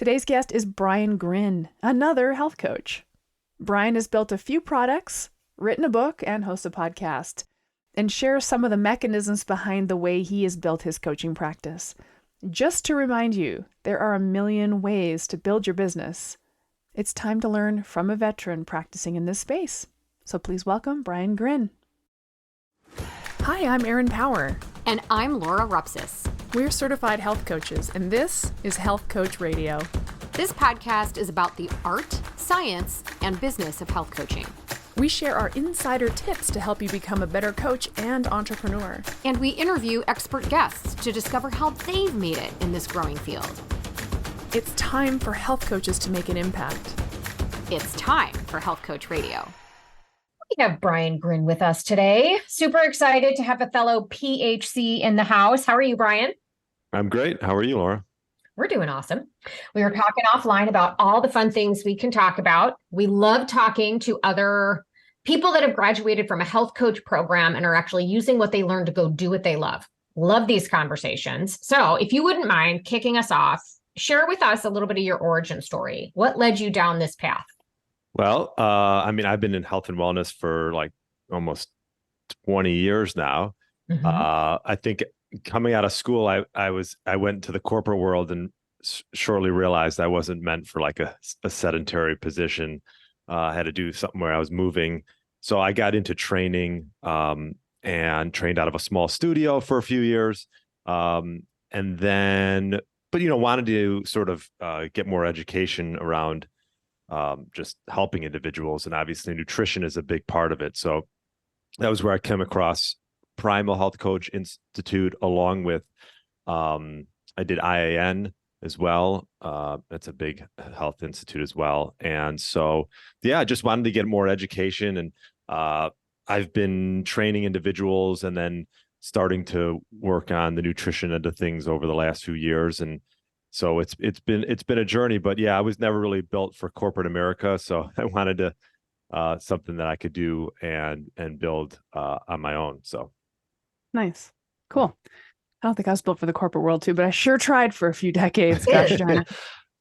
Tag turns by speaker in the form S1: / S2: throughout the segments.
S1: Today's guest is Gryn, another health coach. Brian has built a few products, written a book, and hosts a podcast, and shares some of the mechanisms behind the way he has built his coaching practice. Just to remind you, there are a million ways to build your business. It's time to learn from a veteran practicing in this space. So please welcome Gryn. Hi, I'm Erin Power.
S2: And I'm Laura Rupsis.
S1: We're certified health coaches, and this is Health Coach Radio.
S2: This podcast is about the art, science, and business of health coaching.
S1: We share our insider tips to help you become a better coach and entrepreneur.
S2: And we interview expert guests to discover how they've made it in this growing field.
S1: It's time for health coaches to make an impact.
S2: It's time for Health Coach Radio.
S3: We have Gryn with us today. Super excited to have a fellow PhD in the house. How are you, Brian?
S4: I'm great. How are you, Laura?
S3: We're doing awesome. We were talking offline about all the fun things we can talk about. We love talking to other people that have graduated from a health coach program and are actually using what they learned to go do what they love. Love these conversations. So if you wouldn't mind kicking us off, share with us a little bit of your origin story. What led you down this path?
S4: Well, I've been in health and wellness for like almost 20 years now.
S3: Mm-hmm.
S4: I think coming out of school, I went to the corporate world and shortly realized I wasn't meant for like a sedentary position. I had to do something where I was moving. So I got into training and trained out of a small studio for a few years. Wanted to sort of get more education around just helping individuals. And obviously nutrition is a big part of it. So that was where I came across Primal Health Coach Institute, along with, I did IAN as well. That's a big health institute as well. And so, I just wanted to get more education. And I've been training individuals and then starting to work on the nutrition end of things over the last few years. And so it's been a journey, but I was never really built for corporate America. So I wanted to something that I could do and build on my own. So
S1: nice, cool. I don't think I was built for the corporate world too, but I sure tried for a few decades. Gosh darn it.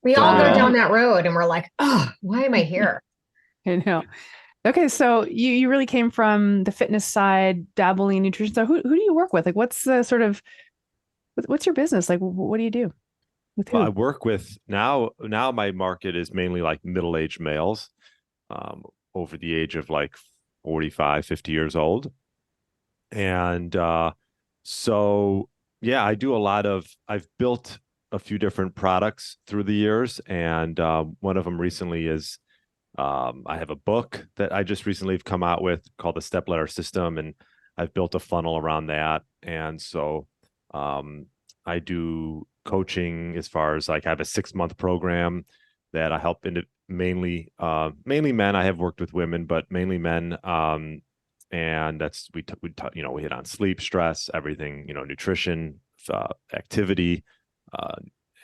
S3: We all go down that road and we're like, oh, why am I here?
S1: I know. Okay, so you really came from the fitness side, dabbling in nutrition. So who do you work with? Like, what's the what's your business? Like, what do you do?
S4: Well, I work with now my market is mainly like middle-aged males over the age of like 45, 50 years old. And I do I've built a few different products through the years. And one of them recently is I have a book that I just recently have come out with called the Step Ladder System. And I've built a funnel around that. And so I do coaching as far as like I have a 6-month program that I help mainly men. I have worked with women, but mainly men. And that's, we hit on sleep, stress, everything, nutrition, activity,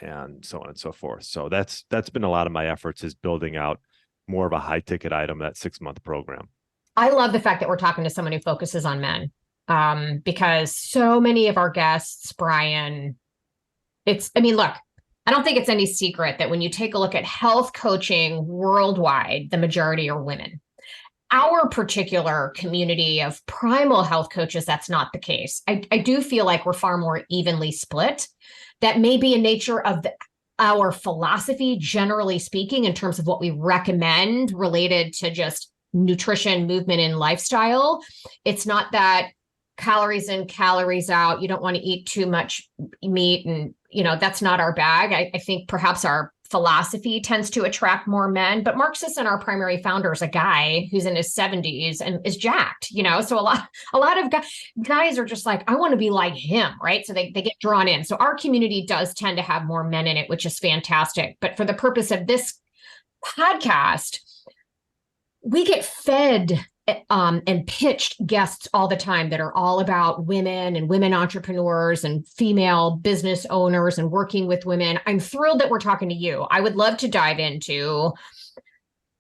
S4: and so on and so forth. So that's been a lot of my efforts, is building out more of a high ticket item, that 6-month program.
S3: I love the fact that we're talking to someone who focuses on men, because so many of our guests, Brian, look, I don't think it's any secret that when you take a look at health coaching worldwide, the majority are women. Our particular community of primal health coaches, that's not the case. I do feel like we're far more evenly split. That may be a nature of our philosophy, generally speaking, in terms of what we recommend related to just nutrition, movement, and lifestyle. It's not that calories in, calories out. You don't want to eat too much meat, and that's not our bag. I think perhaps our philosophy tends to attract more men, but Mark Sisson, our primary founder, is a guy who's in his 70s and is jacked, so a lot of guys are just like, I want to be like him, right? So they get drawn in. So our community does tend to have more men in it, which is fantastic. But for the purpose of this podcast, we get fed and pitched guests all the time that are all about women and women entrepreneurs and female business owners and working with women. I'm thrilled that we're talking to you. I would love to dive into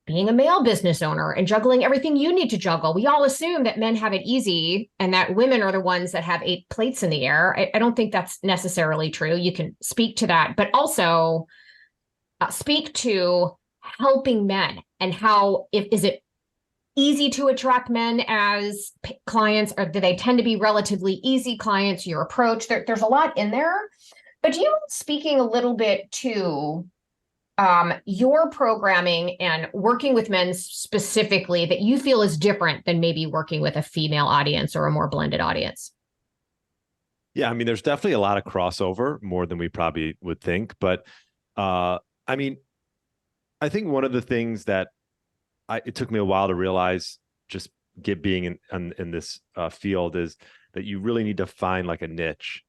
S3: being a male business owner and juggling everything you need to juggle. We all assume that men have it easy and that women are the ones that have 8 plates in the air. I don't think that's necessarily true. You can speak to that, but also speak to helping men and how, is it easy to attract men as clients, or do they tend to be relatively easy clients, your approach? There's a lot in there, but do you mind speaking a little bit to your programming and working with men specifically that you feel is different than maybe working with a female audience or a more blended audience?
S4: Yeah, I mean, there's definitely a lot of crossover, more than we probably would think. But I mean, I think one of the things that it took me a while to realize, just being in this field, is that you really need to find like a niche,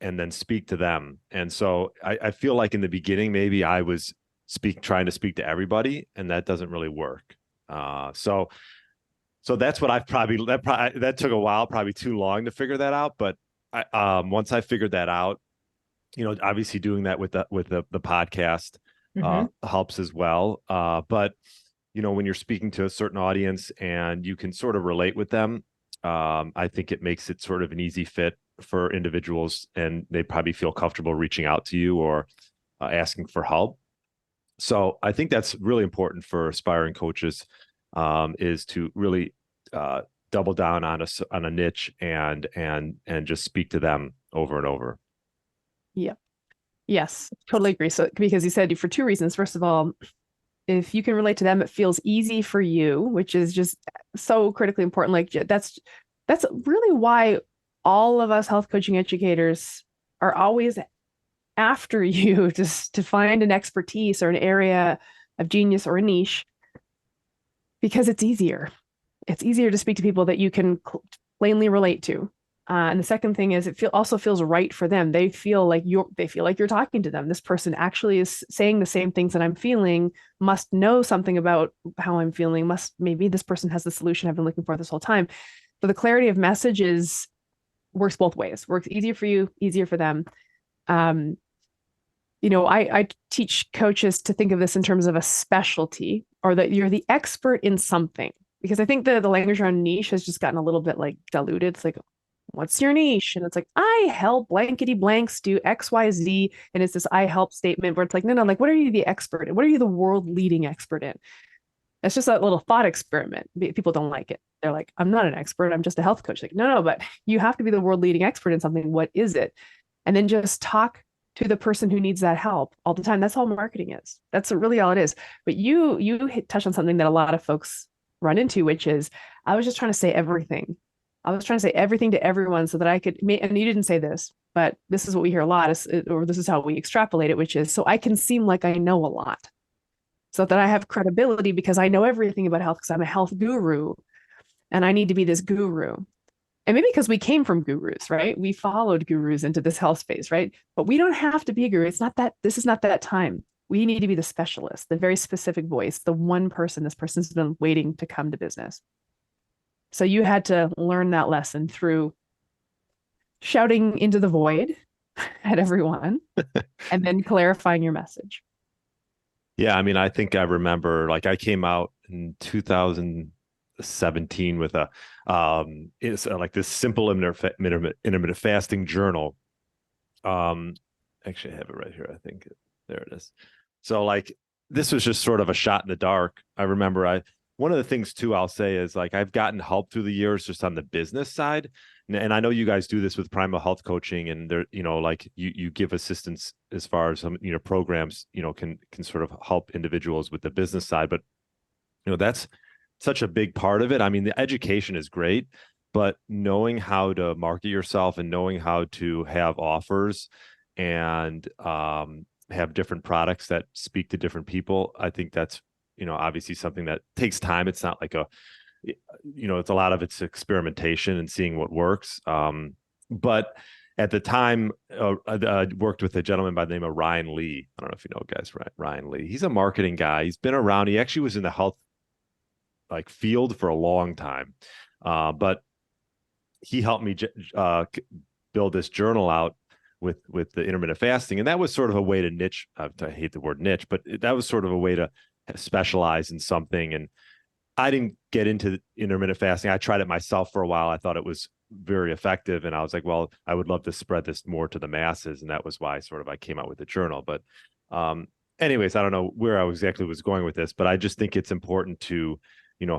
S4: and then speak to them. And so I feel like in the beginning, maybe I was trying to speak to everybody, and that doesn't really work. So that's what that took a while, probably too long to figure that out. But once I figured that out, obviously doing that with the podcast helps as well. But when you're speaking to a certain audience and you can sort of relate with them, I think it makes it sort of an easy fit for individuals, and they probably feel comfortable reaching out to you or asking for help. So I think that's really important for aspiring coaches, is to really double down on a niche and just speak to them over and over.
S1: Yeah. Yes, totally agree. So, because you said, for two reasons. First of all, if you can relate to them, it feels easy for you, which is just so critically important. Like that's really why all of us health coaching educators are always after you to find an expertise or an area of genius or a niche, because it's easier. It's easier to speak to people that you can plainly relate to. And the second thing is, it also feels right for them. They feel like you're talking to them. This person actually is saying the same things that I'm feeling, must know something about how I'm feeling, maybe this person has the solution I've been looking for this whole time. So the clarity of messages works both ways. Works easier for you, easier for them. I teach coaches to think of this in terms of a specialty, or that you're the expert in something, because I think the language around niche has just gotten a little bit like diluted. It's like, what's your niche? And it's like, I help blankety blanks do X, Y, Z. And it's this I help statement where it's like, no, like, what are you the expert in? What are you the world leading expert in? It's just that little thought experiment. People don't like it. They're like, I'm not an expert. I'm just a health coach. Like, no, but you have to be the world leading expert in something. What is it? And then just talk to the person who needs that help all the time. That's all marketing is. That's really all it is. But you touch on something that a lot of folks run into, which is, I was just trying to say everything. I was trying to say everything to everyone so that I could, and you didn't say this, but this is what we hear a lot, or this is how we extrapolate it, which is, so I can seem like I know a lot, so that I have credibility because I know everything about health, because I'm a health guru and I need to be this guru. And maybe because we came from gurus, right? We followed gurus into this health space, right? But we don't have to be a guru. This is not that time. We need to be the specialist, the very specific voice, the one person this person's been waiting to come to business. So you had to learn that lesson through shouting into the void at everyone and then clarifying your message.
S4: Yeah, I mean, I think I remember, like, I came out in 2017 with it's like this simple intermittent fasting journal. Actually, I have it right here. I think there it is. So, like, this was just sort of a shot in the dark. I remember one of the things too, I'll say, is like, I've gotten help through the years just on the business side. And I know you guys do this with Primal Health Coaching, and there, like you give assistance as far as some, programs, can sort of help individuals with the business side. But, that's such a big part of it. I mean, the education is great, but knowing how to market yourself and knowing how to have offers and have different products that speak to different people, I think that's, obviously something that takes time. It's not like it's a lot of it's experimentation and seeing what works. But at the time, I worked with a gentleman by the name of Ryan Lee. I don't know if you know guys, Ryan Lee. He's a marketing guy. He's been around. He actually was in the health field for a long time. But he helped me build this journal out with the intermittent fasting. And that was sort of a way to niche. I hate the word niche, but that was sort of a way to specialize in something. And I didn't get into intermittent fasting. I tried it myself for a while. I thought it was very effective. And I was like, well, I would love to spread this more to the masses. And that was why sort of I came out with the journal. But anyways, I don't know where I exactly was going with this, but I just think it's important to,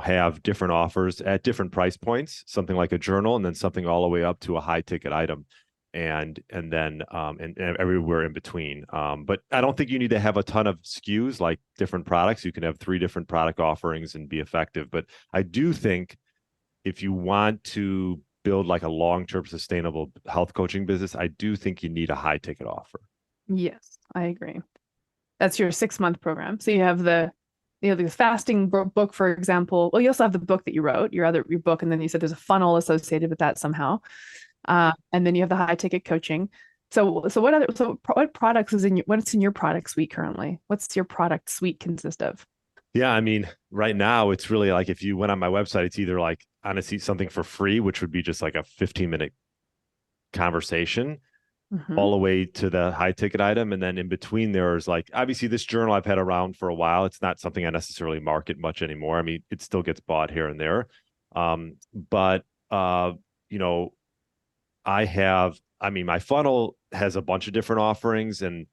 S4: have different offers at different price points, something like a journal, and then something all the way up to a high ticket item. And then and everywhere in between. But I don't think you need to have a ton of SKUs, like different products. You can have 3 different product offerings and be effective. But I do think if you want to build like a long-term sustainable health coaching business, I do think you need a high ticket offer.
S1: Yes, I agree. That's your 6-month program. So you have the fasting book, for example. Well, you also have the book that you wrote, your book, and then you said there's a funnel associated with that somehow. And then you have the high ticket coaching. So what products what's in your product suite currently? What's your product suite consist of?
S4: Yeah, I mean, right now it's really like if you went on my website, it's either like honestly something for free, which would be just like a 15-minute conversation, all the way to the high ticket item. And then in between there's like, obviously this journal I've had around for a while. It's not something I necessarily market much anymore. I mean, it still gets bought here and there. But my funnel has a bunch of different offerings, and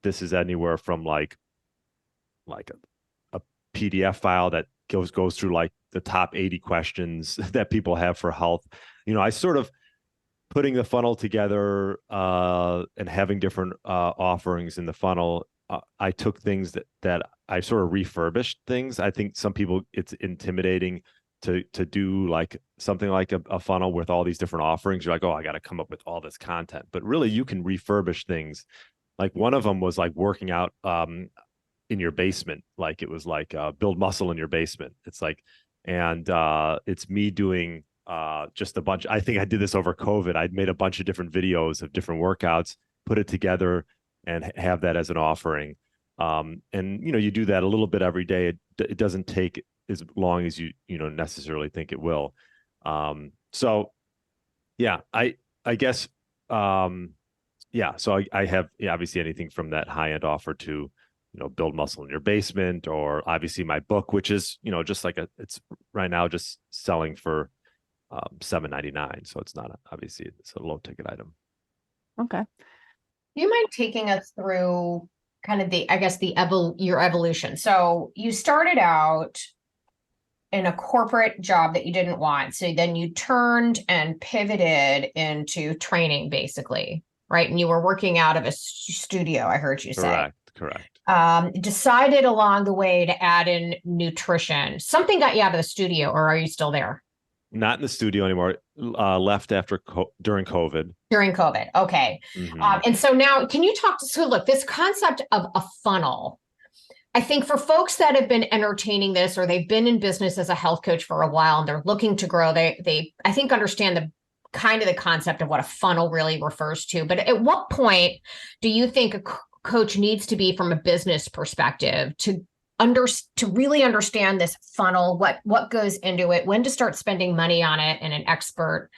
S4: this is anywhere from like a PDF file that goes through like the top 80 questions that people have for health. I sort of putting the funnel together and having different offerings in the funnel. I took things that I sort of refurbished things. I think some people, it's intimidating to do like something like a funnel with all these different offerings. You're like, oh, I got to come up with all this content. But really, you can refurbish things. Like one of them was like working out in your basement. Like it was like build muscle in your basement. It's like, and it's me doing just a bunch. I think I did this over COVID. I'd made a bunch of different videos of different workouts, put it together, and have that as an offering. And you do that a little bit every day. It doesn't take as long as you necessarily think it will. So yeah, I guess so I have obviously anything from that high end offer to build muscle in your basement, or obviously my book, which is just like it's right now just selling for $7.99. So it's not obviously it's a low ticket item.
S1: Okay.
S3: Do you mind taking us through kind of your evolution? So you started out in a corporate job that you didn't want. So then you turned and pivoted into training, basically, right? And you were working out of a studio, I heard you say.
S4: Correct.
S3: Decided along the way to add in nutrition. Something got you out of the studio, or are you still there?
S4: Not in the studio anymore. Left during COVID.
S3: During COVID. Okay. And so now can you look, this concept of a funnel, I think for folks that have been entertaining this, or they've been in business as a health coach for a while and they're looking to grow, they I think understand the concept of what a funnel really refers to. But at what point do you think a coach needs to be from a business perspective to really understand this funnel, what goes into it, when to start spending money on it, and an expert?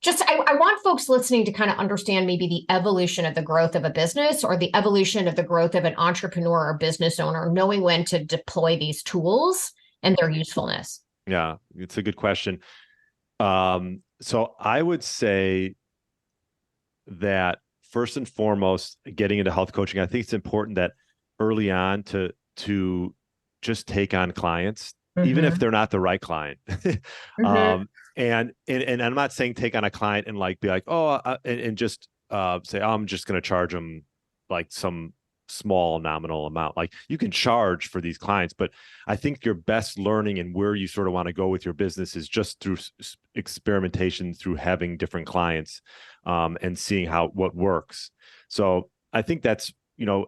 S3: I want folks listening to kind of understand maybe the evolution of the growth of a business, or the evolution of the growth of an entrepreneur or business owner, knowing when to deploy these tools and their usefulness.
S4: Yeah, it's a good question. So I would say that first and foremost, getting into health coaching, I think it's important that early on to just take on clients, even if they're not the right client. And I'm not saying take on a client and like be like, and just say, oh, I'm just going to charge them like some small nominal amount. Like you can charge for these clients, but I think your best learning and where you sort of want to go with your business is just through experimentation, through having different clients and seeing what works. So I think that's,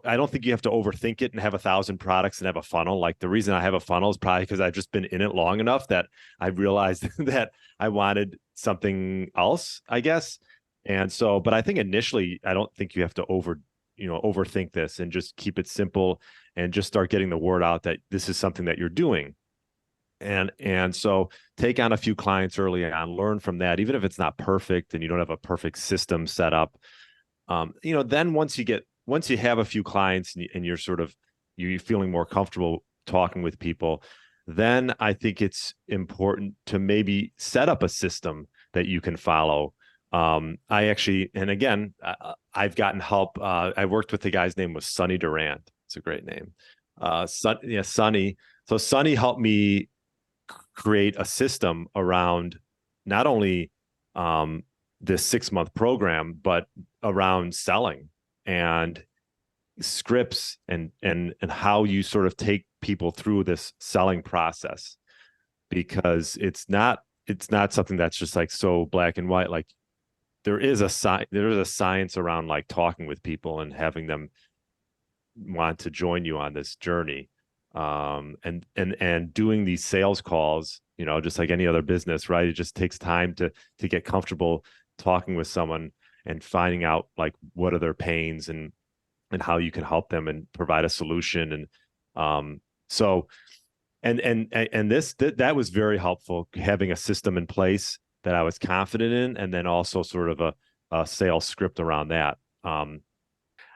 S4: I don't think you have to overthink it and have 1,000 products and have a funnel. Like the reason I have a funnel is probably because I've just been in it long enough that I realized that I wanted something else, I guess. And so, but I think initially, I don't think you have to overthink this, and just keep it simple and just start getting the word out that this is something that you're doing. And so take on a few clients early on, learn from that, even if it's not perfect and you don't have a perfect system set up. Then once you have a few clients and you're feeling more comfortable talking with people, then I think it's important to maybe set up a system that you can follow. I actually, and again, I've gotten help. I worked with the guy's name was Sonny Durant. It's a great name. Sonny. So Sonny helped me create a system around not only this 6-month program, but around selling and scripts and how you sort of take people through this selling process, because it's not something that's just like so black and white. Like there is a science around like talking with people and having them want to join you on this journey, and doing these sales calls, just like any other business, right? It just takes time to get comfortable talking with someone and finding out like what are their pains and how you can help them and provide a solution. And so that was very helpful, having a system in place that I was confident in, and then also sort of a sales script around that.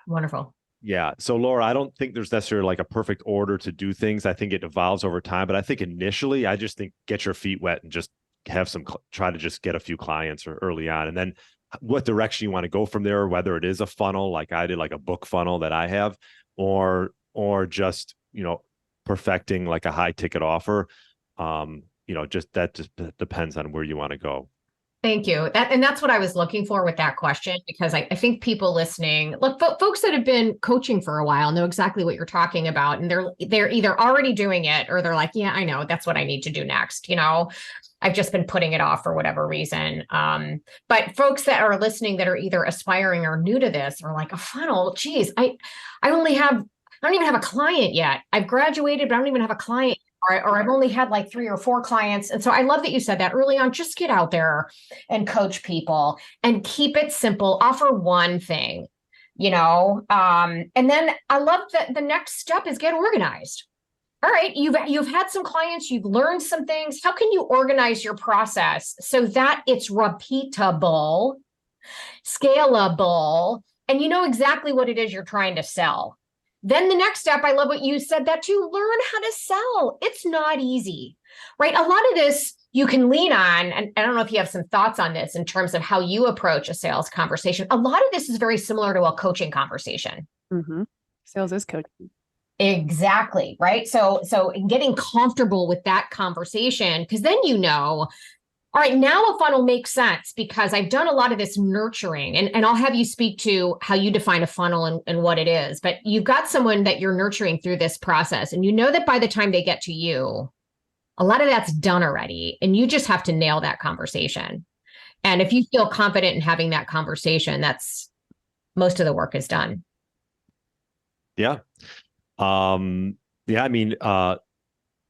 S3: Wonderful.
S4: Yeah. So Laura, I don't think there's necessarily like a perfect order to do things. I think it evolves over time, but I think initially I just think get your feet wet and just have try to just get a few clients early on, and then what direction you want to go from there, whether it is a funnel like I did, like a book funnel that I have, or just, perfecting like a high ticket offer. Just depends on where you want to go.
S3: Thank you. That's what I was looking for with that question, because I think people listening, look, folks that have been coaching for a while know exactly what you're talking about. And they're either already doing it, or they're like, yeah, I know, that's what I need to do next. I've just been putting it off for whatever reason. But folks that are listening that are either aspiring or new to this are like, a funnel, geez, I don't even have a client yet. I've graduated, but I don't even have a client. Or I've only had like 3 or 4 clients. And so I love that you said that early on. Just get out there and coach people and keep it simple. Offer one thing, and then I love that the next step is get organized. All right, you've had some clients, you've learned some things. How can you organize your process so that it's repeatable, scalable, and you know exactly what it is you're trying to sell? Then the next step, I love what you said, that to learn how to sell. It's not easy, right? A lot of this you can lean on, and I don't know if you have some thoughts on this in terms of how you approach a sales conversation. A lot of this is very similar to a coaching conversation.
S1: Mm-hmm. Sales is coaching.
S3: Exactly, right? So getting comfortable with that conversation, because then all right, now a funnel makes sense because I've done a lot of this nurturing, and I'll have you speak to how you define a funnel and what it is. But you've got someone that you're nurturing through this process, and you know that by the time they get to you, a lot of that's done already, and you just have to nail that conversation. And if you feel confident in having that conversation, that's most of the work is done.
S4: Yeah. I mean,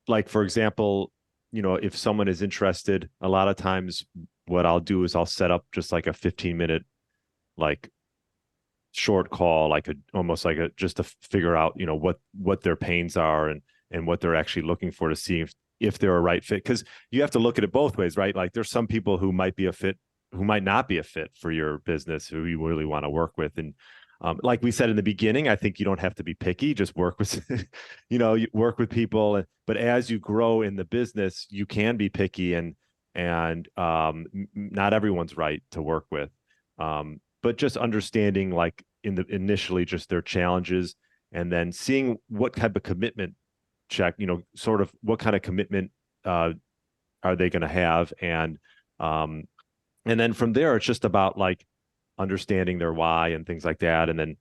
S4: like for example, if someone is interested, a lot of times what I'll do is I'll set up just like a 15-minute, like short call, just to figure out, what their pains are and what they're actually looking for, to see if they're a right fit. Cause you have to look at it both ways, right? Like there's some people who might be a fit, who might not be a fit for your business, who you really want to work with. And like we said in the beginning, I think you don't have to be picky, just work with, you work with people. But as you grow in the business, you can be picky, and not everyone's right to work with. But just understanding like initially just their challenges, and then seeing what type of commitment check, sort of what kind of commitment are they going to have. And then from there, it's just about like understanding their why and things like that. And then,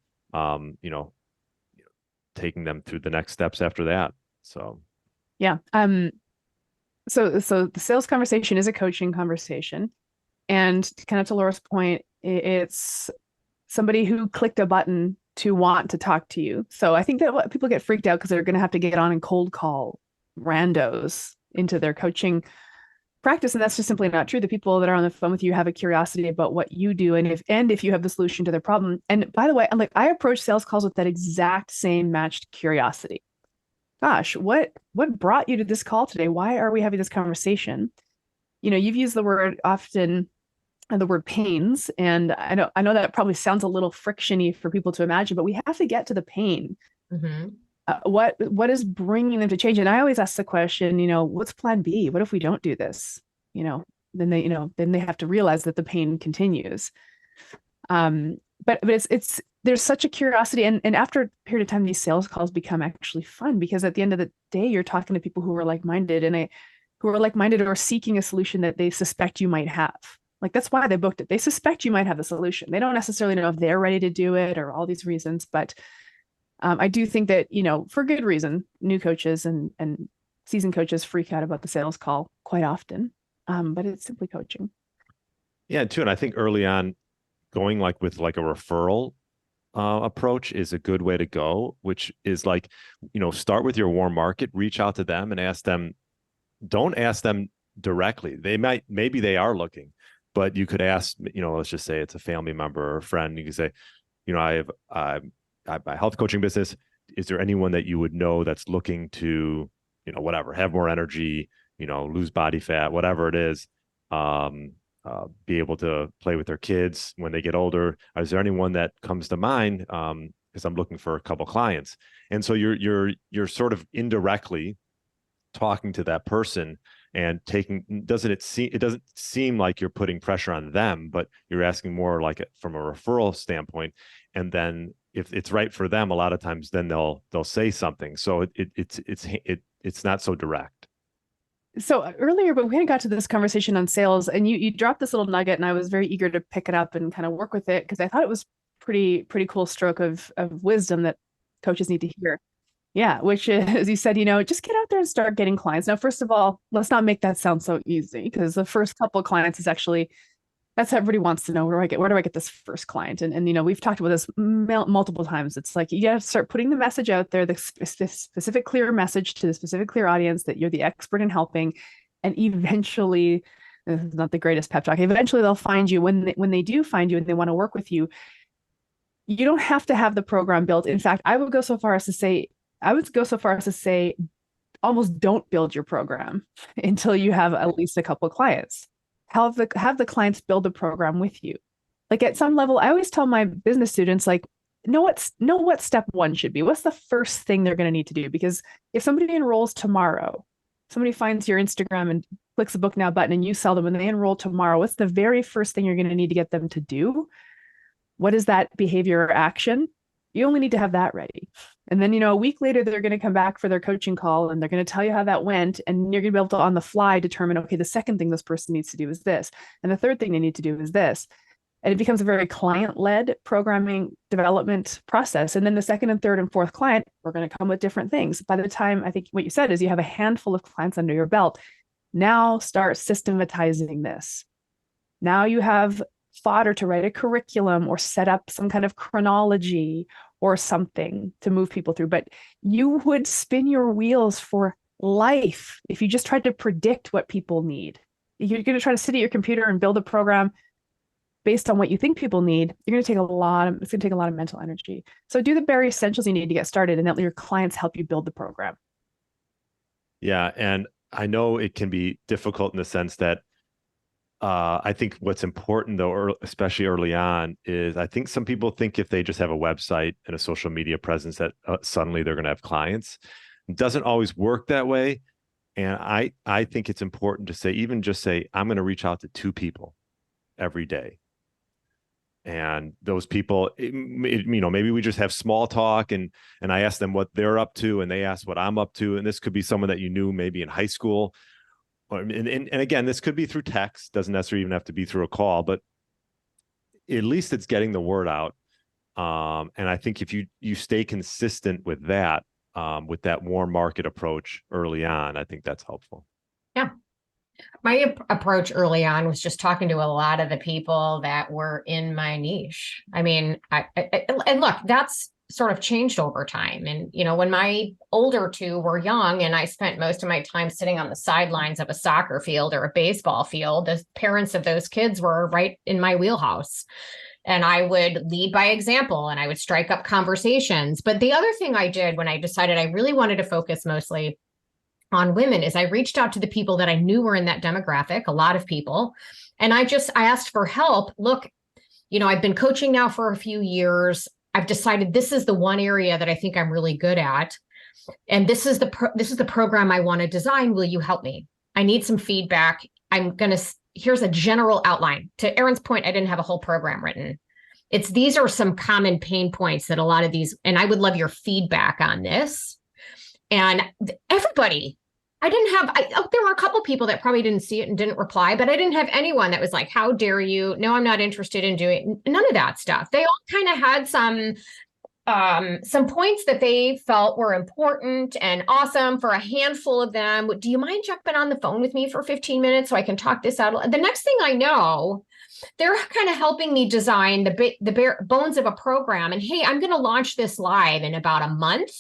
S4: taking them through the next steps after that. So,
S1: yeah. So the sales conversation is a coaching conversation, and kind of to Laura's point, it's somebody who clicked a button to want to talk to you. So I think that people get freaked out because they're going to have to get on and cold call randos into their coaching practice, and that's just simply not true. The people that are on the phone with you have a curiosity about what you do, and if you have the solution to their problem. And by the way, I approach sales calls with that exact same matched curiosity. Gosh, what brought you to this call today? Why are we having this conversation? You've used the word often, the word pains, and I know that probably sounds a little frictiony for people to imagine, but we have to get to the pain. Mm-hmm. What is bringing them to change? And I always ask the question, what's plan B? What if we don't do this? then they have to realize that the pain continues. But it's there's such a curiosity, and after a period of time, these sales calls become actually fun, because at the end of the day, you're talking to people who are like-minded, or seeking a solution that they suspect you might have. Like, that's why they booked it. They suspect you might have the solution. They don't necessarily know if they're ready to do it or all these reasons, but I do think that, for good reason, new coaches and seasoned coaches freak out about the sales call quite often. But it's simply coaching.
S4: Yeah, too. And I think early on, going with a referral approach is a good way to go, which is start with your warm market, reach out to them and ask them. Don't ask them directly. Maybe they are looking, but you could ask, let's just say it's a family member or a friend. You could say, I have my health coaching business. Is there anyone that you would know that's looking to, whatever, have more energy, lose body fat, whatever it is, be able to play with their kids when they get older? Is there anyone that comes to mind? Because I'm looking for a couple clients. And so you're sort of indirectly talking to that person and it doesn't seem like you're putting pressure on them, but you're asking more from a referral standpoint. And then if it's right for them, a lot of times then they'll say something. So it's not so direct.
S1: So earlier, but we hadn't got to this conversation on sales, and you dropped this little nugget, and I was very eager to pick it up and kind of work with it, because I thought it was pretty cool stroke of wisdom that coaches need to hear. Yeah, which is, you said, just get out there and start getting clients. Now, first of all, let's not make that sound so easy, because the first couple of clients is actually, that's everybody wants to know, where do I get this first client? And we've talked about this multiple times. It's like, you got to start putting the message out there, the specific, clear message to the specific, clear audience that you're the expert in helping. And eventually, this is not the greatest pep talk, eventually they'll find you. When they do find you and they want to work with you, you don't have to have the program built. In fact, I would go so far as to say, almost don't build your program until you have at least a couple of clients. Have the clients build the program with you. Like, at some level, I always tell my business students, know what step one should be. What's the first thing they're going to need to do? Because if somebody enrolls tomorrow, somebody finds your Instagram and clicks the book now button and you sell them, and they enroll tomorrow, what's the very first thing you're going to need to get them to do? What is that behavior or action? You only need to have that ready. And then, a week later, they're going to come back for their coaching call, and they're going to tell you how that went. And you're going to be able to, on the fly, determine, okay, the second thing this person needs to do is this. And the third thing they need to do is this. And it becomes a very client-led programming development process. And then the second and third and fourth client, we're going to come with different things. By the time, I think what you said is, you have a handful of clients under your belt. Now start systematizing this. Now you have fodder to write a curriculum or set up some kind of chronology or something to move people through. But you would spin your wheels for life if you just tried to predict what people need. If you're going to try to sit at your computer and build a program based on what you think people need, it's going to take a lot of mental energy. So do the bare essentials you need to get started, and let your clients help you build the program.
S4: Yeah. And I know it can be difficult in the sense that I think what's important, though, especially early on, is I think some people think if they just have a website and a social media presence that suddenly they're going to have clients. It doesn't always work that way. And I think it's important to say, I'm going to reach out to 2 people every day. And those people, maybe we just have small talk, and I ask them what they're up to, and they ask what I'm up to. And this could be someone that you knew maybe in high school. And again, this could be through text, doesn't necessarily even have to be through a call, but at least it's getting the word out. And I think if you stay consistent with that warm market approach early on, I think that's helpful.
S3: Yeah. My approach early on was just talking to a lot of the people that were in my niche. I mean, and look, that's sort of changed over time. And, when my older 2 were young and I spent most of my time sitting on the sidelines of a soccer field or a baseball field, the parents of those kids were right in my wheelhouse. And I would lead by example, and I would strike up conversations. But the other thing I did when I decided I really wanted to focus mostly on women is I reached out to the people that I knew were in that demographic, a lot of people. And I asked for help. Look, I've been coaching now for a few years. I've decided this is the one area that I think I'm really good at. And this is the program I want to design. Will you help me? I need some feedback. I'm going to here's a general outline. To Erin's point, I didn't have a whole program written. These are some common pain points that a lot of these, and I would love your feedback on this. And everybody, there were a couple people that probably didn't see it and didn't reply, but I didn't have anyone that was like, how dare you? No, I'm not interested in doing none of that stuff. They all kind of had some points that they felt were important and awesome for a handful of them. Do you mind jumping on the phone with me for 15 minutes so I can talk this out? The next thing I know, they're kind of helping me design the bare bones of a program. And hey, I'm going to launch this live in about a month.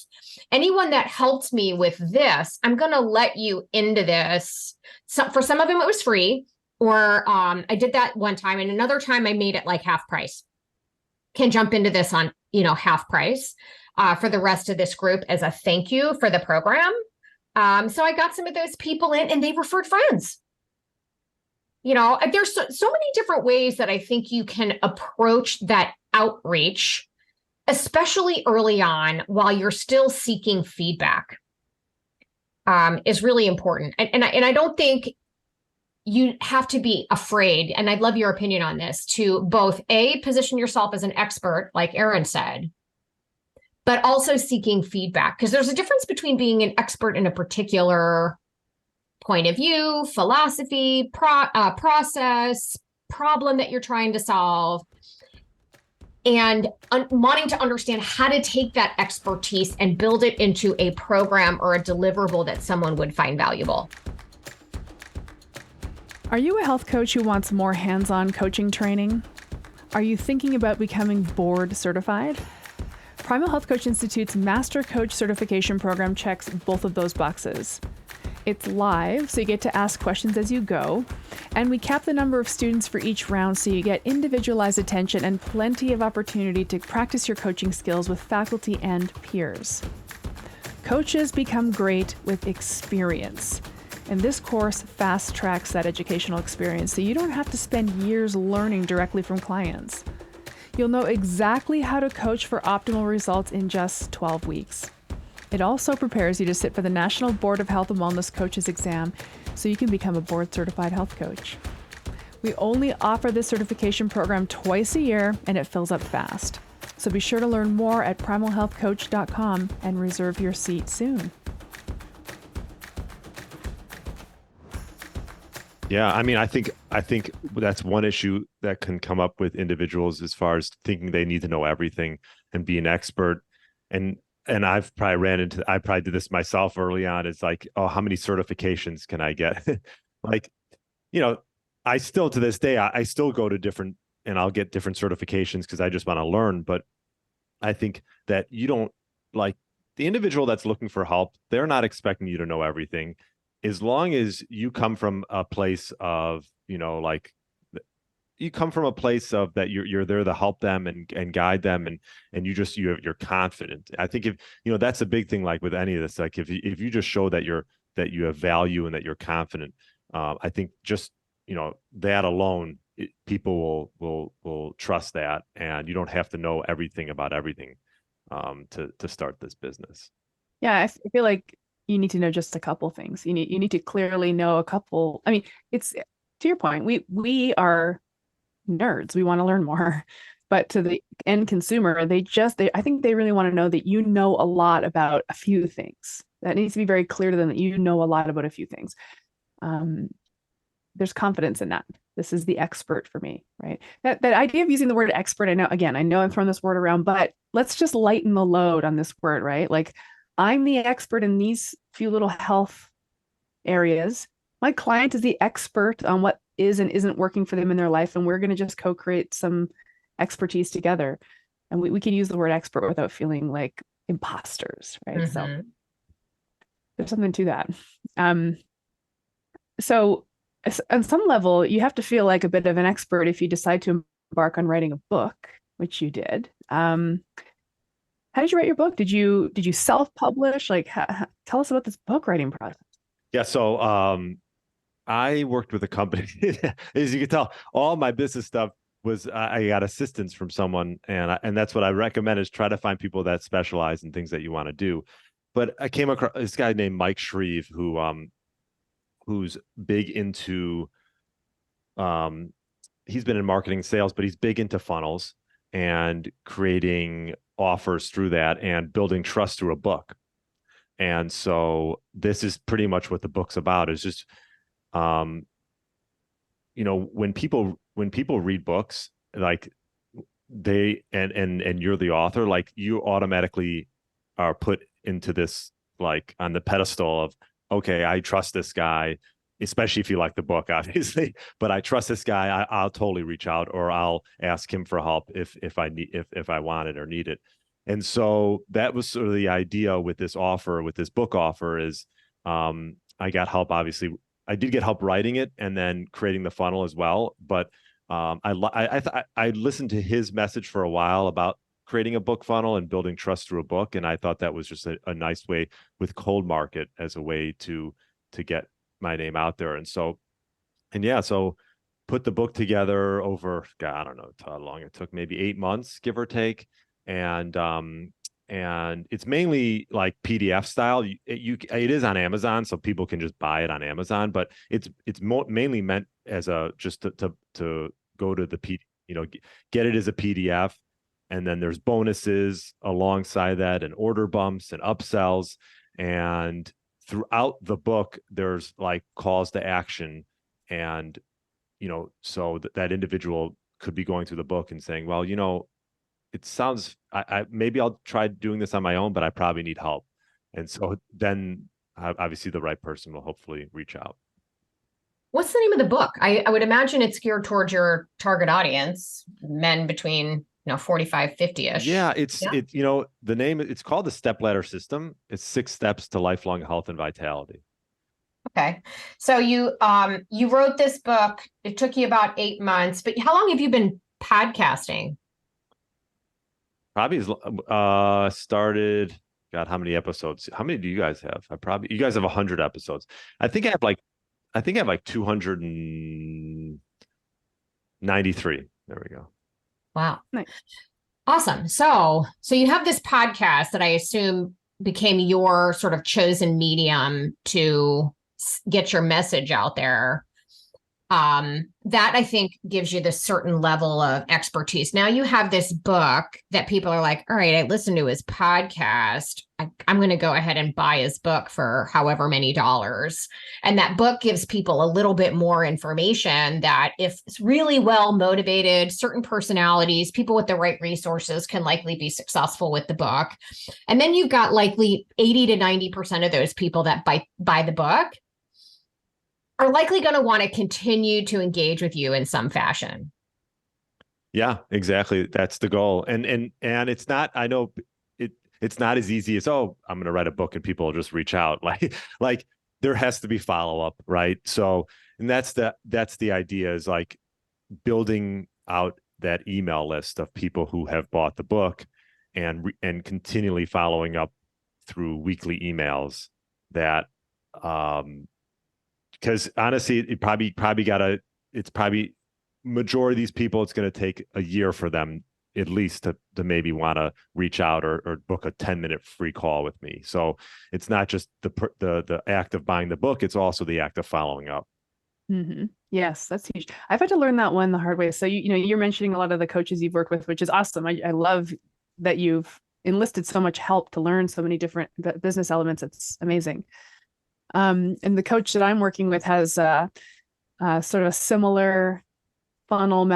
S3: Anyone that helped me with this, I'm going to let you into this. So for some of them, it was free, or I did that one time, and another time I made it like half price. Can jump into this on, half price for the rest of this group as a thank you for the program. So I got some of those people in, and they referred friends. There's so many different ways that I think you can approach that outreach, especially early on while you're still seeking feedback, is really important. And I don't think you have to be afraid, and I'd love your opinion on this, to both position yourself as an expert, like Erin said, but also seeking feedback. Because there's a difference between being an expert in a particular point of view, philosophy, process, problem that you're trying to solve, and wanting to understand how to take that expertise and build it into a program or a deliverable that someone would find valuable.
S1: Are you a health coach who wants more hands-on coaching training? Are you thinking about becoming board certified? Primal Health Coach Institute's Master Coach Certification Program checks both of those boxes. It's live, so you get to ask questions as you go, and we cap the number of students for each round so you get individualized attention and plenty of opportunity to practice your coaching skills with faculty and peers. Coaches become great with experience, and this course fast tracks that educational experience so you don't have to spend years learning directly from clients. You'll know exactly how to coach for optimal results in just 12 weeks. It also prepares you to sit for the National Board of Health and Wellness Coaches exam so you can become a board-certified health coach. We only offer this certification program twice a year, and it fills up fast. So be sure to learn more at primalhealthcoach.com and reserve your seat soon.
S4: Yeah, I mean, I think that's one issue that can come up with individuals as far as thinking they need to know everything and be an expert. And I probably did this myself early on. It's like, oh, how many certifications can I get? I still, to this day, I still go to different, and I'll get different certifications because I just want to learn. But I think that you don't, like, the individual that's looking for help, they're not expecting you to know everything. As long as you come from a place of, you come from a place of that you're there to help them and guide them, and you're confident. I think if that's a big thing, like with any of this, like if you just show that you have value and that you're confident, I think just that alone, people will trust that, and you don't have to know everything about everything to start this business.
S1: Yeah, I feel like you need to know just a couple things. You need to clearly know a couple. I mean, it's to your point. We are nerds. We want to learn more, but to the end consumer, I think they really want to know that you know a lot about a few things. That needs to be very clear to them that you know a lot about a few things. There's confidence in that. This is the expert for me, right? That idea of using the word expert, I know I'm throwing this word around, but let's just lighten the load on this word, right? Like, I'm the expert in these few little health areas. My client is the expert on what is and isn't working for them in their life, and we're going to just co-create some expertise together. And we can use the word expert without feeling like imposters, right? Mm-hmm. So there's something to that. So on some level, you have to feel like a bit of an expert if you decide to embark on writing a book, which you did. How did you write your book? Did you self-publish? Like, tell us about this book writing process.
S4: Yeah. So I worked with a company. As you can tell, all my business stuff was I got assistance from someone, and that's what I recommend, is try to find people that specialize in things that you want to do. But I came across this guy named Mike Shreve, who's big into he's been in marketing sales, but he's big into funnels and creating offers through that and building trust through a book. And so this is pretty much what the book's about, is just, when people read books, like they, and you're the author, like you automatically are put into this, like on the pedestal of, okay, I trust this guy, especially if you like the book, obviously, but I trust this guy. I'll totally reach out, or I'll ask him for help if I want it or need it. And so that was sort of the idea with this offer, with this book offer, is I got help. Obviously, I did get help writing it and then creating the funnel as well. But I listened to his message for a while about creating a book funnel and building trust through a book, and I thought that was just a nice way with cold market as a way to get my name out there. And so put the book together over, God, I don't know how long it took, maybe 8 months, give or take. And it's mainly like PDF style. It is on Amazon, so people can just buy it on Amazon, but it's mainly meant as a, just to go to the get it as a PDF. And then there's bonuses alongside that, and order bumps and upsells. And throughout the book, there's like calls to action. And, so that individual could be going through the book and saying, well, it sounds, I maybe I'll try doing this on my own, but I probably need help. And so then obviously the right person will hopefully reach out.
S3: What's the name of the book? I would imagine it's geared towards your target audience, men between 45, 50-ish.
S4: Yeah, the name, it's called the Step Ladder System. It's 6 steps to lifelong health and vitality.
S3: Okay. So you wrote this book. It took you about 8 months, but how long have you been podcasting?
S4: Probably started, God, how many episodes? How many do you guys have? You guys have 100 episodes. I think I have like 293. There we go.
S3: Wow.
S1: Nice.
S3: Awesome. So you have this podcast that I assume became your sort of chosen medium to get your message out there. That I think gives you this certain level of expertise. Now you have this book that people are like, all right, I listened to his podcast. I'm going to go ahead and buy his book for however many dollars. And that book gives people a little bit more information that, if it's really well motivated, certain personalities, people with the right resources can likely be successful with the book. And then you've got likely 80 to 90% of those people that buy the book are likely going to want to continue to engage with you in some fashion.
S4: Yeah, exactly. That's the goal. And it's not, I know it's not as easy as, oh, I'm going to write a book and people will just reach out. Like there has to be follow-up, right? So, and that's the idea, is like building out that email list of people who have bought the book and continually following up through weekly emails that, because honestly, it's probably majority of these people, it's going to take a year for them at least to maybe want to reach out or book a 10-minute free call with me. So it's not just the act of buying the book, it's also the act of following up.
S1: Mm-hmm. Yes, that's huge. I've had to learn that one the hard way. So you're mentioning a lot of the coaches you've worked with, which is awesome. I love that you've enlisted so much help to learn so many different business elements. It's amazing. And the coach that I'm working with has sort of a similar funnel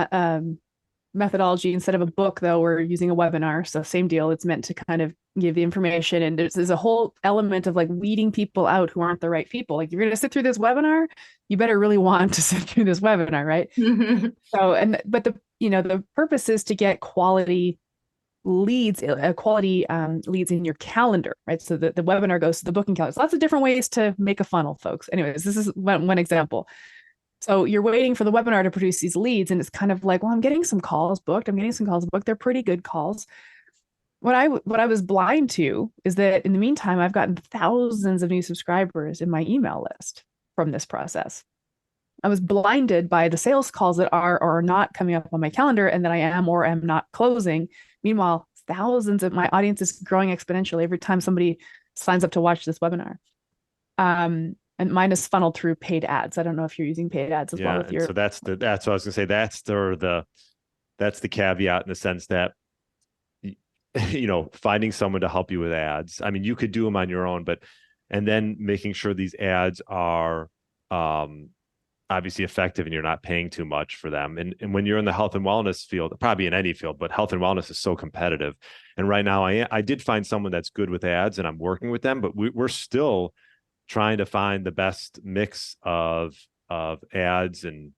S1: methodology. Instead of a book, though, we're using a webinar. So same deal. It's meant to kind of give the information. And there's a whole element of like weeding people out who aren't the right people. Like, you're going to sit through this webinar, you better really want to sit through this webinar, right?
S3: Mm-hmm.
S1: So, but the purpose is to get quality leads in your calendar, right? So the webinar goes to the booking calendar. So lots of different ways to make a funnel, folks. Anyways, this is one example. So you're waiting for the webinar to produce these leads, and it's kind of like, well, I'm getting some calls booked. They're pretty good calls. What I was blind to is that in the meantime, I've gotten thousands of new subscribers in my email list from this process. I was blinded by the sales calls that are or are not coming up on my calendar, and that I am or am not closing. Meanwhile, thousands of my audience is growing exponentially every time somebody signs up to watch this webinar. And mine is funneled through paid ads. I don't know if you're using paid ads as well
S4: Yeah.
S1: with
S4: And
S1: your.
S4: so that's what I was gonna say. That's the caveat in the sense that finding someone to help you with ads. I mean, you could do them on your own, and then making sure these ads are obviously effective and you're not paying too much for them. And when you're in the health and wellness field, probably in any field, but health and wellness is so competitive. And right now I did find someone that's good with ads and I'm working with them, but we're still trying to find the best mix of ads and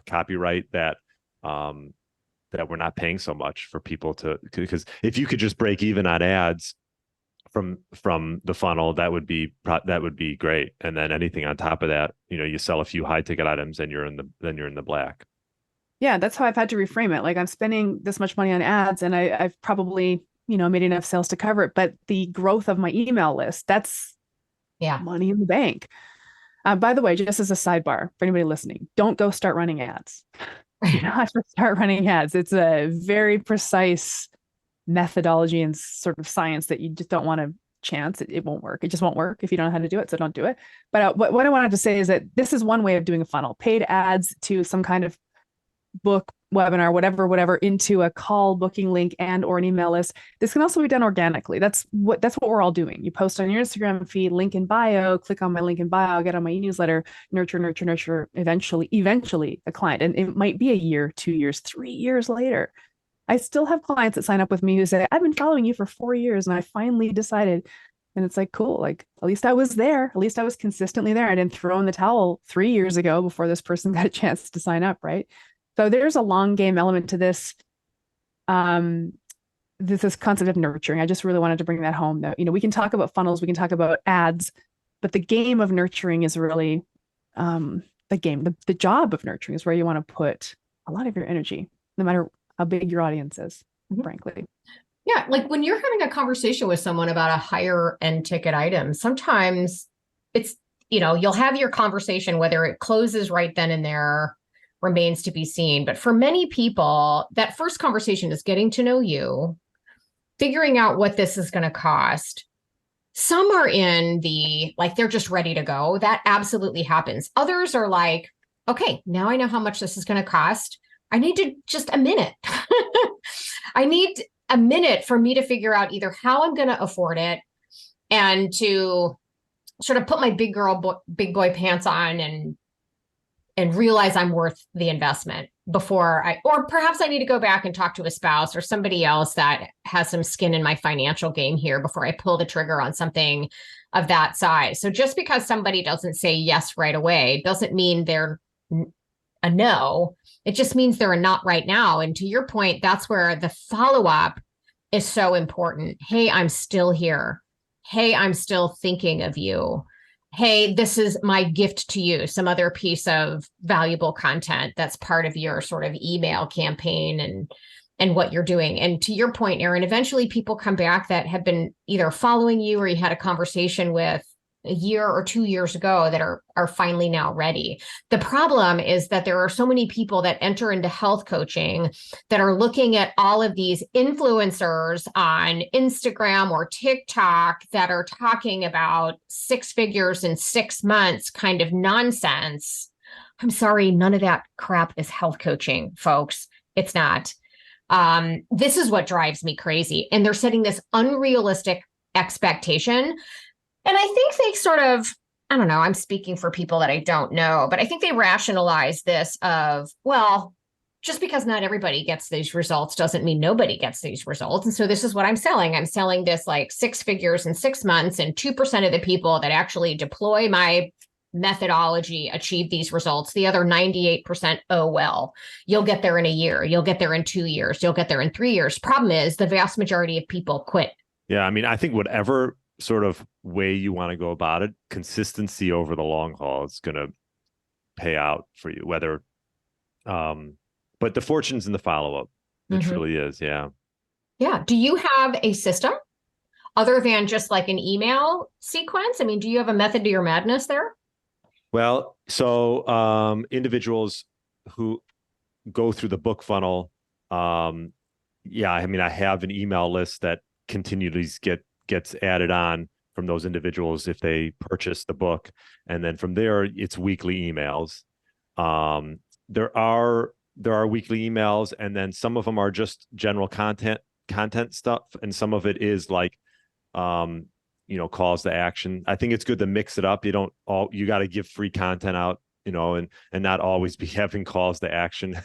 S4: copyright that we're not paying so much for people because if you could just break even on ads from the funnel, that would be great. And then anything on top of that, you sell a few high ticket items and you're in the black.
S1: Yeah, that's how I've had to reframe it. Like I'm spending this much money on ads and I've probably, made enough sales to cover it. But the growth of my email list, that's money in the bank. By the way, just as a sidebar for anybody listening, don't go start running ads. You don't have to start running ads. It's a very precise methodology and sort of science that you just don't want to chance. It won't work. It just won't work if you don't know how to do it. So don't do it. But what I wanted to say is that this is one way of doing a funnel: paid ads to some kind of book, webinar, whatever, into a call booking link and or an email list. This can also be done organically. That's what we're all doing. You post on your Instagram feed, link in bio, click on my link in bio, get on my e-newsletter, nurture, eventually a client. And it might be a year, 2 years, 3 years later. I still have clients that sign up with me who say, I've been following you for 4 years and I finally decided. And it's like, cool. Like, at least I was there. At least I was consistently there. I didn't throw in the towel 3 years ago before this person got a chance to sign up. Right. So there's a long game element to this. This concept of nurturing. I just really wanted to bring that home that, we can talk about funnels, we can talk about ads, but the game of nurturing is really the game. The job of nurturing is where you want to put a lot of your energy, no matter how big your audience is, frankly.
S3: Yeah. Like when you're having a conversation with someone about a higher end ticket item, sometimes it's, you'll have your conversation, whether it closes right then and there remains to be seen. But for many people, that first conversation is getting to know you, figuring out what this is going to cost. Some are in they're just ready to go. That absolutely happens. Others are like, okay, now I know how much this is going to cost. I need just a minute. I need a minute for me to figure out either how I'm going to afford it and to sort of put my big boy pants on and realize I'm worth the investment or perhaps I need to go back and talk to a spouse or somebody else that has some skin in my financial game here before I pull the trigger on something of that size. So just because somebody doesn't say yes right away doesn't mean they're a no. It just means they're a not right now. And to your point, that's where the follow-up is so important. Hey, I'm still here. Hey, I'm still thinking of you. Hey, this is my gift to you, some other piece of valuable content that's part of your sort of email campaign and what you're doing. And to your point, Erin, eventually people come back that have been either following you or you had a conversation with a year or 2 years ago that are finally now ready. The problem is that there are so many people that enter into health coaching that are looking at all of these influencers on Instagram or TikTok that are talking about 6 figures in 6 months kind of nonsense. I'm sorry, none of that crap is health coaching, folks. It's not. This is what drives me crazy. And they're setting this unrealistic expectation. And I think they sort of, I don't know, I'm speaking for people that I don't know, but I think they rationalize this of, well, just because not everybody gets these results doesn't mean nobody gets these results. And so this is what I'm selling. I'm selling this like 6 figures in 6 months, and 2% of the people that actually deploy my methodology achieve these results. The other 98%, oh, well, you'll get there in a year. You'll get there in 2 years. You'll get there in 3 years. Problem is the vast majority of people quit.
S4: Yeah. I mean, I think whatever sort of way you want to go about it, consistency over the long haul is going to pay out for you, but the fortune's in the follow-up. It truly is. Yeah.
S3: Yeah. Do you have a system other than just like an email sequence? I mean, do you have a method to your madness there?
S4: Well, so individuals who go through the book funnel, yeah, I mean, I have an email list that continually gets added on from those individuals if they purchase the book. And then from there, it's weekly emails. There are weekly emails, and then some of them are just general content stuff, and some of it is like calls to action. I think it's good to mix it up. You got to give free content out, and not always be having calls to action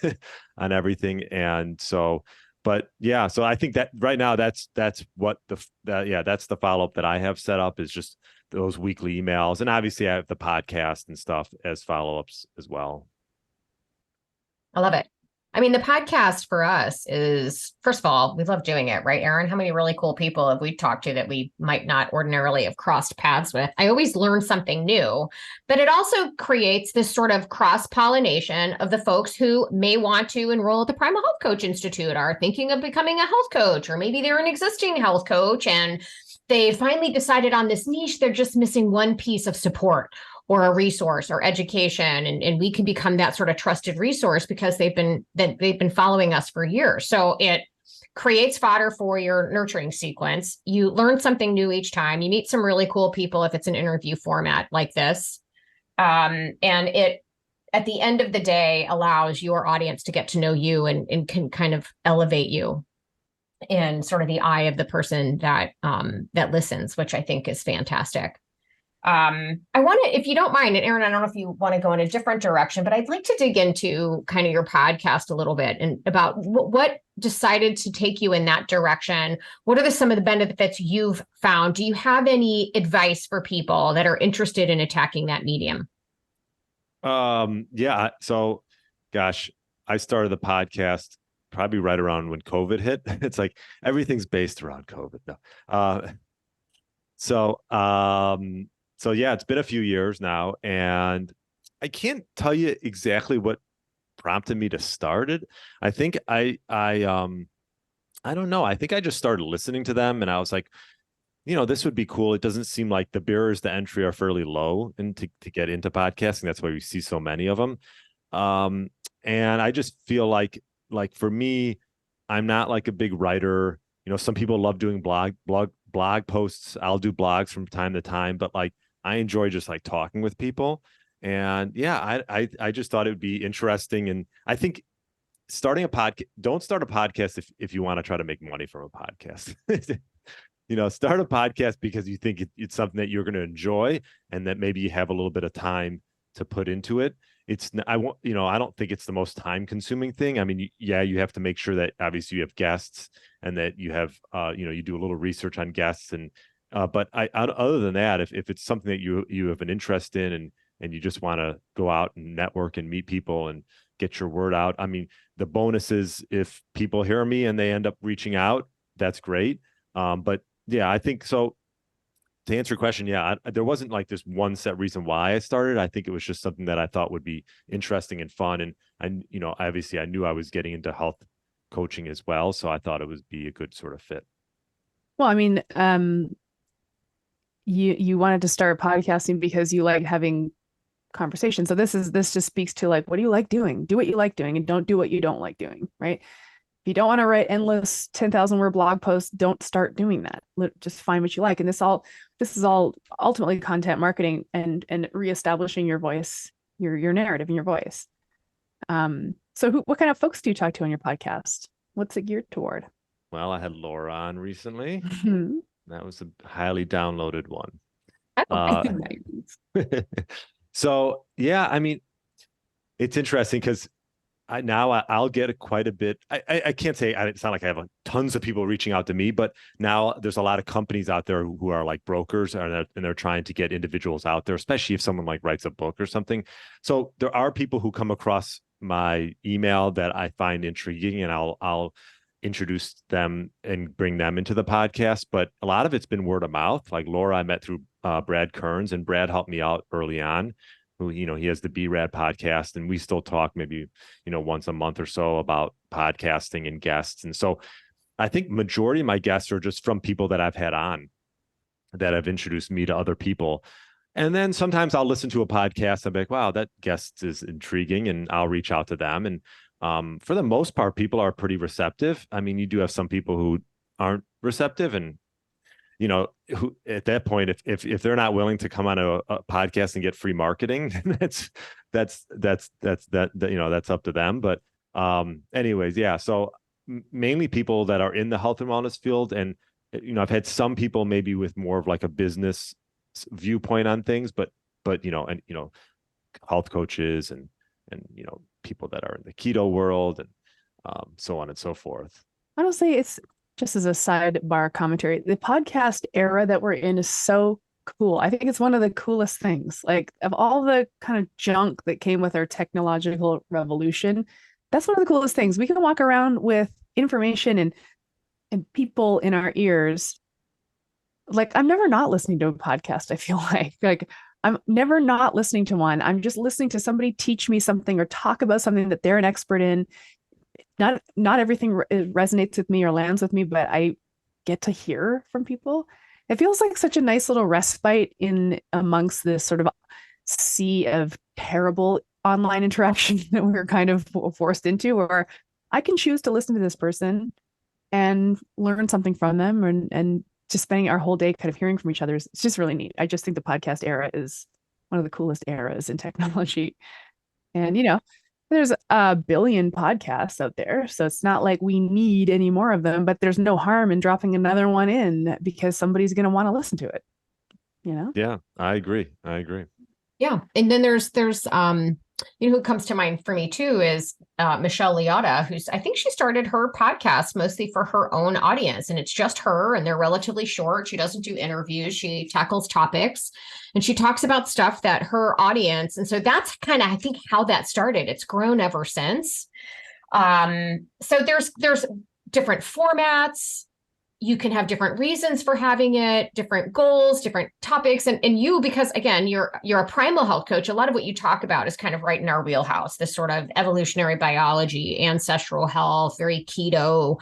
S4: on everything. And so, but yeah, so I think that right now that's what that's the follow-up that I have set up, is just those weekly emails. And obviously I have the podcast and stuff as follow-ups as well.
S3: I love it. I mean, the podcast for us is, first of all, we love doing it, right, Aaron? How many really cool people have we talked to that we might not ordinarily have crossed paths with? I always learn something new, but it also creates this sort of cross-pollination of the folks who may want to enroll at the Primal Health Coach Institute, are thinking of becoming a health coach, or maybe they're an existing health coach and they finally decided on this niche. They're just missing one piece of support or a resource or education. And we can become that sort of trusted resource because they've been following us for years. So it creates fodder for your nurturing sequence. You learn something new each time. You meet some really cool people if it's an interview format like this. And it, at the end of the day, allows your audience to get to know you and can kind of elevate you in sort of the eye of the person that listens, which I think is fantastic. I want to, if you don't mind, and Aaron, I don't know if you want to go in a different direction, but I'd like to dig into kind of your podcast a little bit and about what decided to take you in that direction. What are some of the benefits you've found? Do you have any advice for people that are interested in attacking that medium?
S4: Yeah. So, gosh, I started the podcast probably right around when COVID hit. It's like everything's based around COVID. No. So yeah, it's been a few years now, and I can't tell you exactly what prompted me to start it. I think I don't know. I think I just started listening to them, and I was like, this would be cool. It doesn't seem like the barriers to entry are fairly low and to get into podcasting. That's why we see so many of them. And I just feel like for me, I'm not like a big writer. Some people love doing blog posts. I'll do blogs from time to time, but like, I enjoy just like talking with people. And yeah, I just thought it would be interesting. And I think starting a podcast, don't start a podcast if you want to try to make money from a podcast. Start a podcast because you think it's something that you're going to enjoy and that maybe you have a little bit of time to put into it. I don't think it's the most time consuming thing. I mean, you have to make sure that obviously you have guests and that you have, you do a little research on guests but other than that, if it's something that you have an interest in and you just want to go out and network and meet people and get your word out. I mean, the bonus is if people hear me and they end up reaching out, that's great. But yeah, I think so. To answer your question, yeah, there wasn't like this one set reason why I started. I think it was just something that I thought would be interesting and fun. And obviously I knew I was getting into health coaching as well. So I thought it would be a good sort of fit.
S1: Well, I mean, you wanted to start podcasting because you like having conversations. So this just speaks to like, what do you like doing? Do what you like doing and don't do what you don't like doing, right? If you don't want to write endless 10,000 word blog posts, don't start doing that. Just find what you like. And this is all ultimately content marketing and reestablishing your voice, your narrative and your voice. So what kind of folks do you talk to on your podcast? What's it geared toward?
S4: Well, I had Laura on recently. That was a highly downloaded one. So yeah, I mean, it's interesting because I'll get quite a bit. I can't say it's not like I have tons of people reaching out to me, but now there's a lot of companies out there who are like brokers and they're trying to get individuals out there, especially if someone like writes a book or something. So there are people who come across my email that I find intriguing, and I'll introduce them and bring them into the podcast. But a lot of it's been word of mouth. Like Laura, I met through Brad Kearns, and Brad helped me out early on. Who, he has the BRAD podcast, and we still talk maybe, once a month or so about podcasting and guests. And so I think majority of my guests are just from people that I've had on that have introduced me to other people. And then sometimes I'll listen to a podcast. I'm like, wow, that guest is intriguing, and I'll reach out to them. And for the most part, people are pretty receptive. I mean, you do have some people who aren't receptive, and who at that point, if they're not willing to come on a podcast and get free marketing, then that's up to them. But anyways, yeah. So mainly people that are in the health and wellness field, and I've had some people maybe with more of like a business viewpoint on things, but health coaches and people that are in the keto world and so on and so forth.
S1: Honestly, it's just as a sidebar commentary. The podcast era that we're in is so cool. I think it's one of the coolest things. Like, of all the kind of junk that came with our technological revolution, that's one of the coolest things. We can walk around with information and people in our ears. Like, I'm never not listening to a podcast, I feel like I'm never not listening to one. I'm just listening to somebody teach me something or talk about something that they're an expert in. Not everything resonates with me or lands with me, but I get to hear from people. It feels like such a nice little respite in amongst this sort of sea of terrible online interaction that we're kind of forced into, where I can choose to listen to this person and learn something from them, and just spending our whole day kind of hearing from each other. It's just really neat. I just think the podcast era is one of the coolest eras in technology. And, there's a billion podcasts out there, so it's not like we need any more of them, but there's no harm in dropping another one in because somebody's going to want to listen to it,
S4: Yeah, I agree.
S3: Yeah. And then there's who comes to mind for me too is Michelle Liotta, I think she started her podcast mostly for her own audience, and it's just her, and they're relatively short. She doesn't do interviews. She tackles topics and she talks about stuff that her audience. And so that's kind of, I think, how that started. It's grown ever since. So there's different formats. You can have different reasons for having it, different goals, different topics. And you, because again, you're a primal health coach, a lot of what you talk about is kind of right in our wheelhouse, this sort of evolutionary biology, ancestral health, very keto,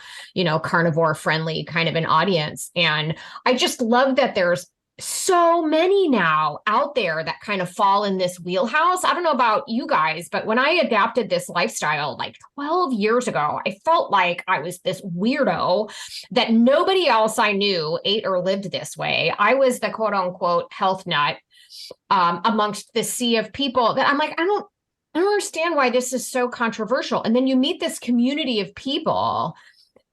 S3: carnivore friendly kind of an audience. And I just love that there's so many now out there that kind of fall in this wheelhouse. I don't know about you guys, but when I adapted this lifestyle like 12 years ago, I felt like I was this weirdo that nobody else I knew ate or lived this way. I was the quote unquote health nut amongst the sea of people that I'm like, I don't understand why this is so controversial. And then you meet this community of people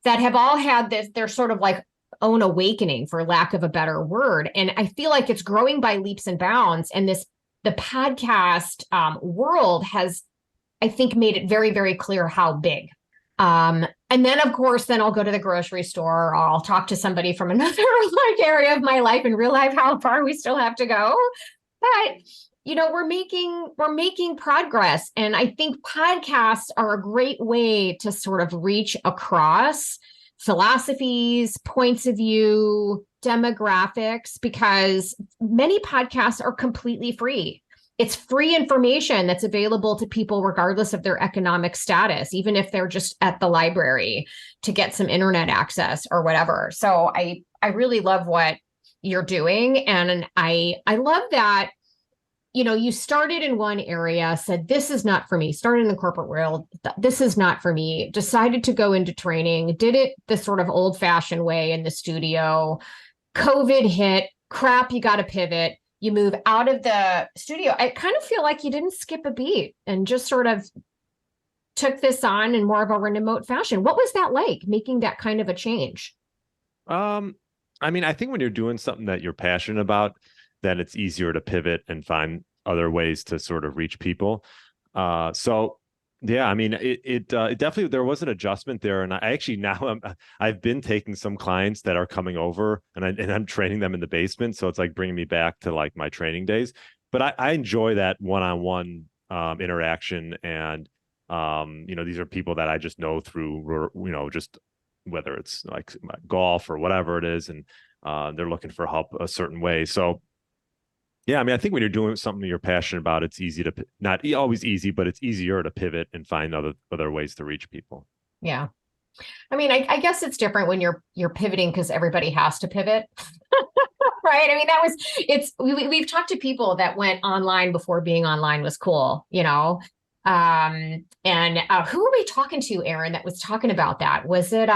S3: that have all had this, they're sort of like own awakening, for lack of a better word. And I feel like it's growing by leaps and bounds. And the podcast world has, I think, made it very, very clear how big. And then, of course, then I'll go to the grocery store, or I'll talk to somebody from another area of my life and realize how far we still have to go. But we're making progress. And I think podcasts are a great way to sort of reach across philosophies, points of view, demographics, because many podcasts are completely free. It's free information that's available to people regardless of their economic status, even if they're just at the library to get some internet access or whatever. So I really love what you're doing. And I love that you started in one area, said, this is not for me, started in the corporate world, this is not for me, decided to go into training, did it the sort of old fashioned way in the studio. COVID hit, crap, you got to pivot. You move out of the studio. I kind of feel like you didn't skip a beat and just sort of took this on in more of a remote fashion. What was that like, making that kind of a change?
S4: I think when you're doing something that you're passionate about, then it's easier to pivot and find other ways to sort of reach people. So yeah, it definitely, there was an adjustment there. And I actually I've been taking some clients that are coming over and I'm training them in the basement. So it's like bringing me back to like my training days, but I enjoy that one-on-one interaction. And, these are people that I just know through, just whether it's like golf or whatever it is. And they're looking for help a certain way. So yeah, I think when you're doing something you're passionate about, it's easy to, not always easy, but it's easier to pivot and find other ways to reach people.
S3: Yeah. I guess it's different when you're pivoting because everybody has to pivot. Right. We've talked to people that went online before being online was cool, and who were we talking to, Aaron, that was talking about that? Was it,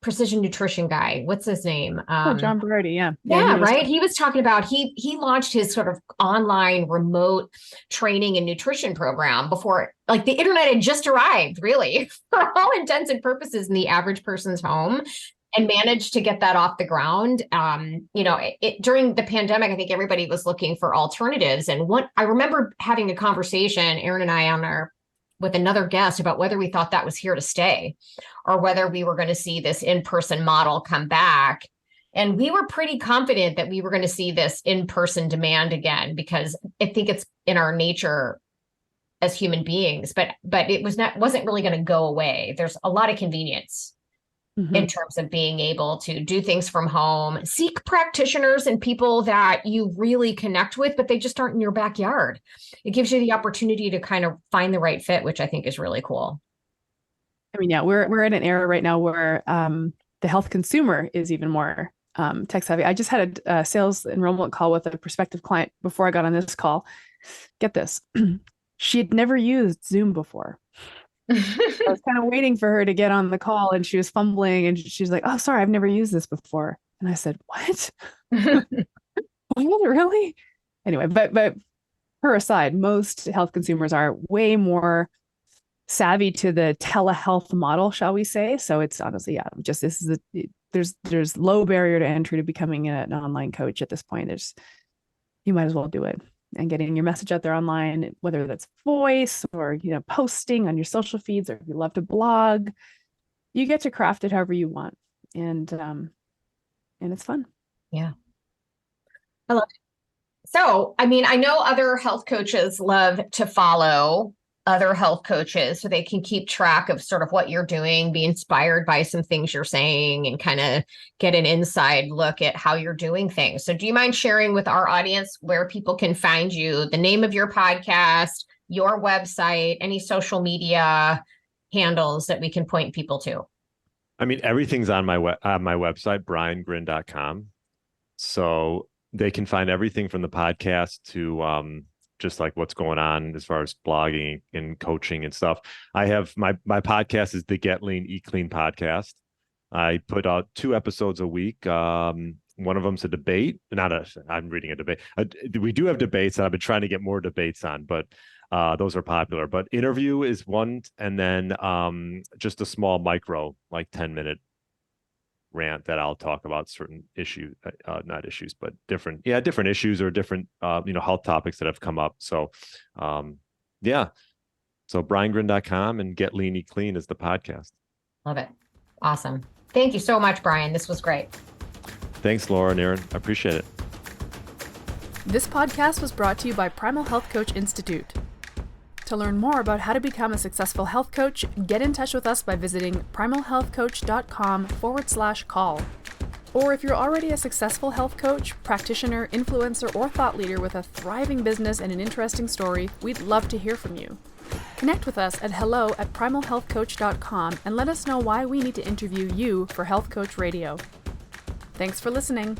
S3: precision nutrition guy. What's his name?
S1: Oh, John Berardi. Yeah.
S3: Yeah,
S1: He was
S3: right. He was talking about he launched his sort of online remote training and nutrition program before like the internet had just arrived, really, for all intents and purposes in the average person's home, and managed to get that off the ground. During the pandemic, I think everybody was looking for alternatives. And what I remember having a conversation, Aaron and I, with another guest about whether we thought that was here to stay or whether we were going to see this in-person model come back. And we were pretty confident that we were going to see this in-person demand again, because I think it's in our nature as human beings, but wasn't really going to go away. There's a lot of convenience in terms of being able to do things from home, seek practitioners and people that you really connect with, but they just aren't in your backyard. It gives you the opportunity to kind of find the right fit, which I think is really cool.
S1: I mean, yeah, we're in an era right now where the health consumer is even more tech savvy. I just had a sales enrollment call with a prospective client before I got on this call. Get this. She had never used Zoom before. I was kind of waiting for her to get on the call, and she was fumbling, and she's like, "Oh, sorry, I've never used this before." And I said, "What? What, really?" Anyway, but her aside, most health consumers are way more savvy to the telehealth model, shall we say? So it's honestly, yeah, just there's low barrier to entry to becoming an online coach at this point. You might as well do it. And getting your message out there online, whether that's voice or, posting on your social feeds, or if you love to blog, you get to craft it however you want. And it's fun.
S3: Yeah. I love it. So, I mean, I know other health coaches love to follow other health coaches so they can keep track of sort of what you're doing, be inspired by some things you're saying, and kind of get an inside look at how you're doing things. So do you mind sharing with our audience where people can find you, the name of your podcast, your website, any social media handles that we can point people to?
S4: I mean, everything's on my website, briangryn.com. So they can find everything from the podcast to just like what's going on as far as blogging and coaching and stuff. I have my podcast is the Get Lean, Eat Clean podcast. I put out 2 episodes a week. One of them's a debate. I'm reading a debate. We do have debates, and I've been trying to get more debates on, but those are popular. But interview is one, and then just a small micro, like 10-minute rant that I'll talk about certain issues, not issues, but different issues or different, health topics that have come up. So, yeah. So briangryn.com and Get Lean, Eat Clean is the podcast.
S3: Love it. Awesome. Thank you so much, Brian. This was great.
S4: Thanks, Laura and Aaron. I appreciate it.
S1: This podcast was brought to you by Primal Health Coach Institute. To learn more about how to become a successful health coach, get in touch with us by visiting primalhealthcoach.com/call. Or if you're already a successful health coach, practitioner, influencer, or thought leader with a thriving business and an interesting story, we'd love to hear from you. Connect with us at hello@primalhealthcoach.com and let us know why we need to interview you for Health Coach Radio. Thanks for listening.